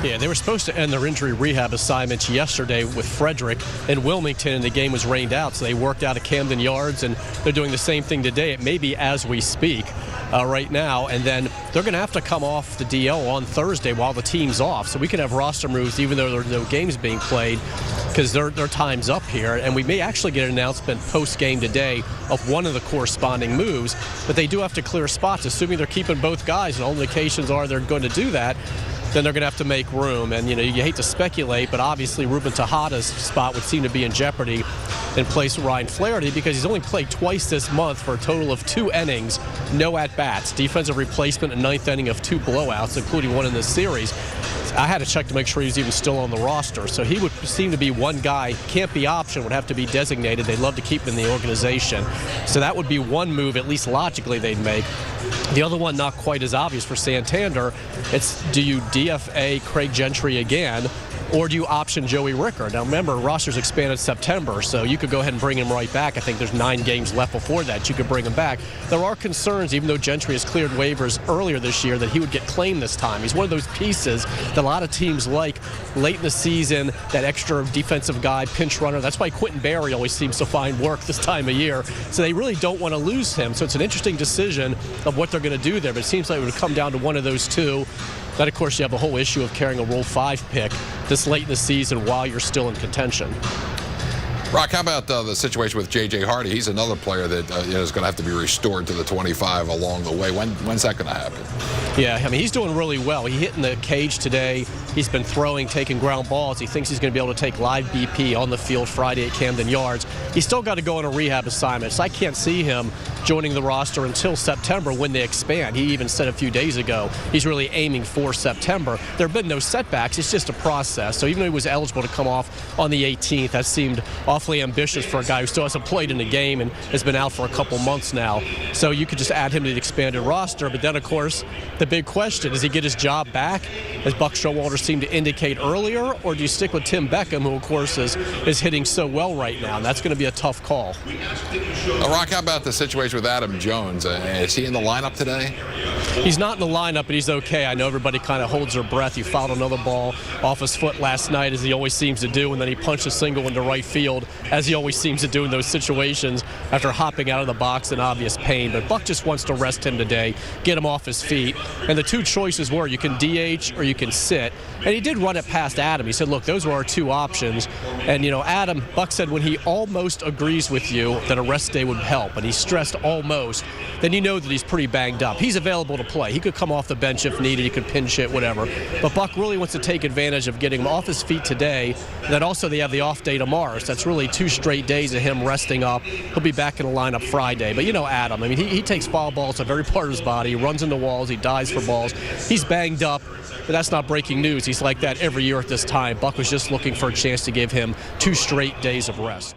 Yeah, they were supposed to end their injury rehab assignments yesterday with Frederick in Wilmington, and the game was rained out, so they worked out at Camden Yards, and they're doing the same thing today. It may be as we speak right now, and then they're going to have to come off the DL on Thursday while the team's off, so we could have roster moves even though there are no games being played, because their time's up here, and we may actually get an announcement post-game today of one of the corresponding moves, but they do have to clear spots, assuming they're keeping both guys, and all indications are they're going to do that. Then they're going to have to make room. And, you hate to speculate, but obviously Ruben Tejada's spot would seem to be in jeopardy in place of Ryan Flaherty, because he's only played twice this month for a total of 2 innings, no at-bats. Defensive replacement in 9th inning of 2 blowouts, including one in this series. I had to check to make sure he was even still on the roster. So he would seem to be one guy, can't be option, would have to be designated. They'd love to keep him in the organization. So that would be one move, at least logically, they'd make. The other one, not quite as obvious for Santander, it's do you DFA Craig Gentry again, or do you option Joey Ricker? Now remember, roster's expanded September, so you could go ahead and bring him right back. I think there's 9 games left before that. You could bring him back. There are concerns, even though Gentry has cleared waivers earlier this year, that he would get claimed this time. He's one of those pieces that a lot of teams like late in the season, that extra defensive guy, pinch runner. That's why Quentin Berry always seems to find work this time of year. So they really don't want to lose him. So it's an interesting decision of what they're going to do there, but it seems like it would come down to one of those two. Then, of course, you have the whole issue of carrying a Rule 5 pick this late in the season while you're still in contention. Roch, how about the situation with J.J. Hardy? He's another player that is going to have to be restored to the 25 along the way. When's that going to happen? Yeah, I mean, he's doing really well. He hit in the cage today. He's been throwing, taking ground balls. He thinks he's going to be able to take live BP on the field Friday at Camden Yards. He's still got to go on a rehab assignment, so I can't see him joining the roster until September when they expand. He even said a few days ago he's really aiming for September. There have been no setbacks. It's just a process. So even though he was eligible to come off on the 18th, that seemed awfully ambitious for a guy who still hasn't played in the game and has been out for a couple months now. So you could just add him to the expanded roster. But then, of course, the big question, does he get his job back, as Buck Showalter seemed to indicate earlier, or do you stick with Tim Beckham, who, of course, is hitting so well right now? And that's going to be a tough call. Roch, how about the situation with Adam Jones? Is he in the lineup today? He's not in the lineup, but he's okay. I know everybody kind of holds their breath. He fouled another ball off his foot last night, as he always seems to do, and then he punched a single into right field, as he always seems to do in those situations after hopping out of the box in obvious pain. But Buck just wants to rest him today, get him off his feet. And the two choices were you can DH or you can sit. And he did run it past Adam. He said, look, those were our two options. And, Adam, Buck said when he almost agrees with you that a rest day would help, and he stressed almost, then you know that he's pretty banged up. He's available to play. He could come off the bench if needed. He could pinch hit, whatever. But Buck really wants to take advantage of getting him off his feet today. And then also they have the off day tomorrow. So that's really 2 straight days of him resting up. He'll be back in the lineup Friday. But Adam, I mean, he takes foul balls to every part of his body. He runs into walls. He dives for balls. He's banged up. But that's not breaking news. He's like that every year at this time. Buck was just looking for a chance to give him 2 straight days of rest.